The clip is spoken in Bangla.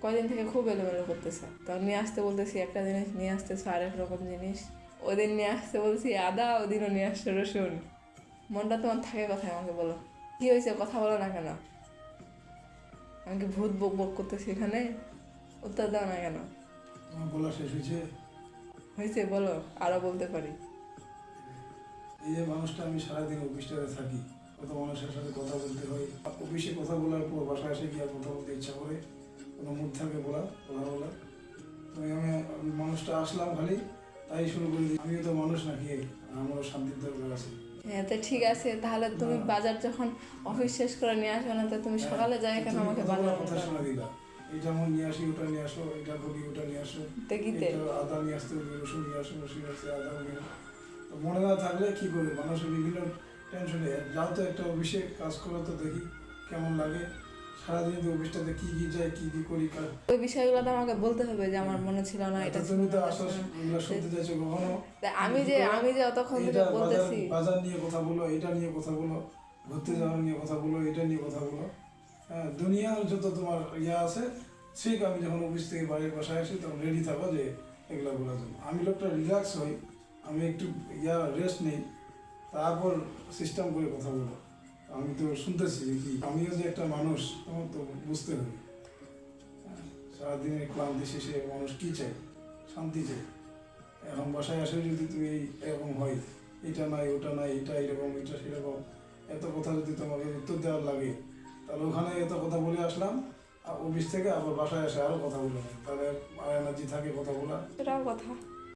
কয়দিন থেকে খুব এলোমেলো করতেছে। তখন নিয়ে আসতে বলতেছি একটা জিনিস, নিয়ে আসতেছে আরেক রকম জিনিস। ওদিন নিয়ে আসতে বলছি আদা, ওদিনও নিয়ে আসছে রসুন। মনটা তোমার থাকে কথায়, আমাকে বলো কি হয়েছে, কথা বলো না কেন? আমি কি ভূত বক বক করতেছি এখানে? উত্তর দাও না কেন? তোমার বলা শেষ হয়েছে? হয়েছে, বলো, আরো বলতে পারি। এই যে মানুষটা, আমি সারাদিন অফিসটাতে থাকি, কত মানুষের সাথে কথা বলতে হয়। অফিসে কথা বলার পর বাসায় এসে গিয়ে আর কথা বলতে ইচ্ছা করে, কোনো মুড থাকে বলা, কথা বলা। তো আমি মানুষটা আসলাম খালি, তাই শুরু করে দিই, আমিও তো মানুষ নাকি, আমারও শান্তির দরকার আছে। হ্যাঁ, তো ঠিক আছে, তাহলে তুমি বাজার যখন অফিস শেষ করে নিয়ে আসবে না, তো তুমি সকালে যাই কেন তুমি আমাকে কথা বাজার বলার কথা শোনা দিলা, এটা আমার নিয়ে আসি, ওটা নিয়ে আসো, এটা বলি, ওটা নিয়ে আসো, দেখিতে এটা আদা নিয়ে আসতে বলি, রসুন নিয়ে আসো, রসুন আসতে আদা নিয়ে। তো মনে না থাকলে কি করবে, মানুষের বিভিন্ন টেনশনে যাও। তো একটা অফিসে কাজ করো, তো দেখি কেমন লাগে। সারাদিন তো অফিসটাতে কি কি যায়, কি কি করি কাজ। ওই বিষয়গুলো তো আমাকে বলতে হবে যে আমার মনে ছিল না, এটা ছিল তুমি তো না, আসো, এটা ছিল না। এগুলো শুনতে চাইছো কখনো? তা আমি যে অতক্ষণ এটা ধরে বাজার বলতেছি। বাজার নিয়ে কথা বলো, এটা নিয়ে কথা বলো, ঘুরতে যাওয়া নিয়ে কথা বলো, এটা নিয়ে কথা বলো। হ্যাঁ, দুনিয়ার যত তোমার আছে, ঠিক আমি যখন অফিস থেকে বাড়ির বাসায় আসি তখন রেডি থাকো যে এগুলো বলার জন্য। আমি লোকটা রিল্যাক্স হই, আমি একটু রেস্ট নেই, তারপর সিস্টেম করে কথা বলো। আমি তো শুনতেছি কি, আমিও যে একটা মানুষ, তোমার তো বুঝতে হবে। হ্যাঁ, সারাদিনের ক্লান্তি শেষে মানুষ কি চায়? শান্তি চায়। এখন বাসায় আসে যদি তুমি এরকম হয়, এটা নাই, ওটা নাই, এটা এরকম, এটা সেরকম, এত কথা যদি তোমাকে উত্তর দেওয়ার লাগে, তাহলে ওখানে এত কথা বলে আসলাম, আর অফিস থেকে আবার বাসায় এসে আরও কথা বলে নেই, তাহলে আর এনার্জি থাকে কথা বলা। সেটাও কথা।